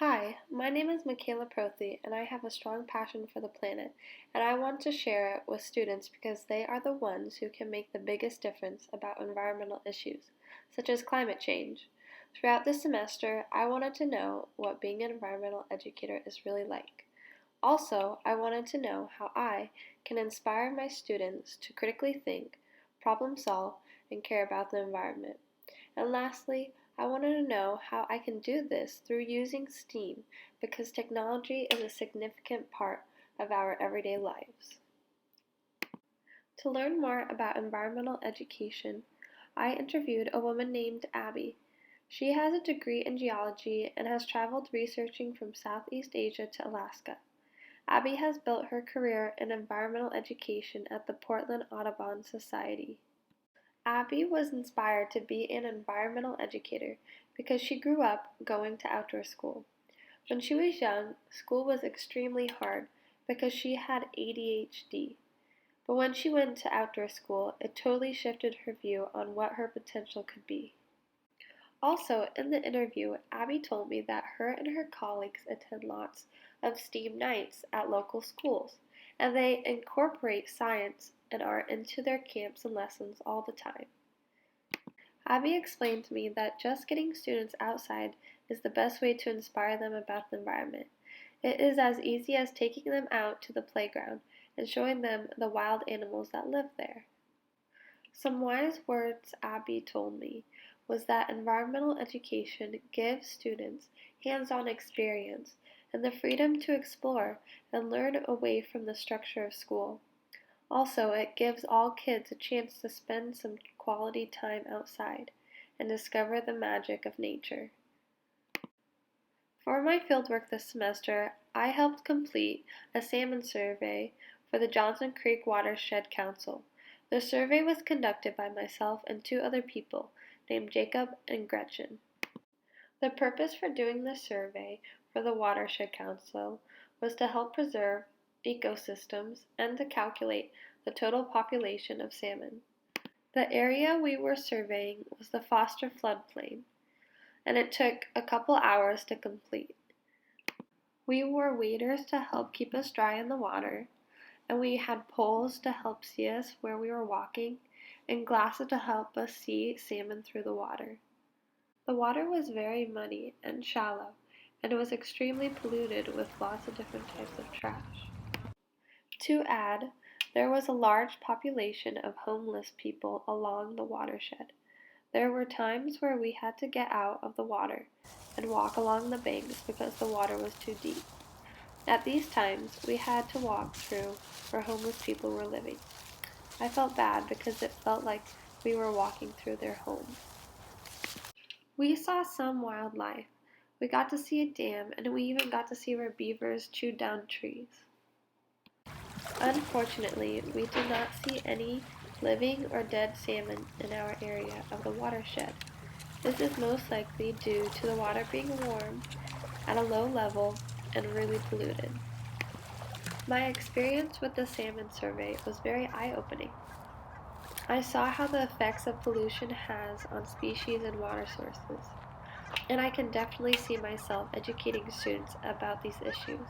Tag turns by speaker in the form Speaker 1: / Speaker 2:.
Speaker 1: Hi, my name is Michaela Prothy, and I have a strong passion for the planet, and I want to share it with students because they are the ones who can make the biggest difference about environmental issues, such as climate change. Throughout this semester, I wanted to know what being an environmental educator is really like. Also, I wanted to know how I can inspire my students to critically think, problem solve, and care about the environment. And lastly, I wanted to know how I can do this through using STEAM because technology is a significant part of our everyday lives. To learn more about environmental education, I interviewed a woman named Abby. She has a degree in geology and has traveled researching from Southeast Asia to Alaska. Abby has built her career in environmental education at the Portland Audubon Society. Abby was inspired to be an environmental educator because she grew up going to outdoor school. When she was young, school was extremely hard because she had ADHD. But when she went to outdoor school, it totally shifted her view on what her potential could be. Also, in the interview, Abby told me that her and her colleagues attend lots of STEAM nights at local schools, and they incorporate science and art into their camps and lessons all the time. Abby explained to me that just getting students outside is the best way to inspire them about the environment. It is as easy as taking them out to the playground and showing them the wild animals that live there. Some wise words Abby told me was that environmental education gives students hands-on experience and the freedom to explore and learn away from the structure of school. Also, it gives all kids a chance to spend some quality time outside and discover the magic of nature. For my fieldwork this semester, I helped complete a salmon survey for the Johnson Creek Watershed Council. The survey was conducted by myself and two other people named Jacob and Gretchen. The purpose for doing the survey for the Watershed Council was to help preserve ecosystems and to calculate the total population of salmon. The area we were surveying was the Foster floodplain, and it took a couple hours to complete. We wore waders to help keep us dry in the water, and we had poles to help see us where we were walking, and glasses to help us see salmon through the water. The water was very muddy and shallow, and it was extremely polluted with lots of different types of trash. To add, there was a large population of homeless people along the watershed. There were times where we had to get out of the water and walk along the banks because the water was too deep. At these times, we had to walk through where homeless people were living. I felt bad because it felt like we were walking through their homes. We saw some wildlife. We got to see a dam, and we even got to see where beavers chewed down trees. Unfortunately, we did not see any living or dead salmon in our area of the watershed. This is most likely due to the water being warm, at a low level, and really polluted. My experience with the salmon survey was very eye-opening. I saw how the effects of pollution has on species and water sources, and I can definitely see myself educating students about these issues.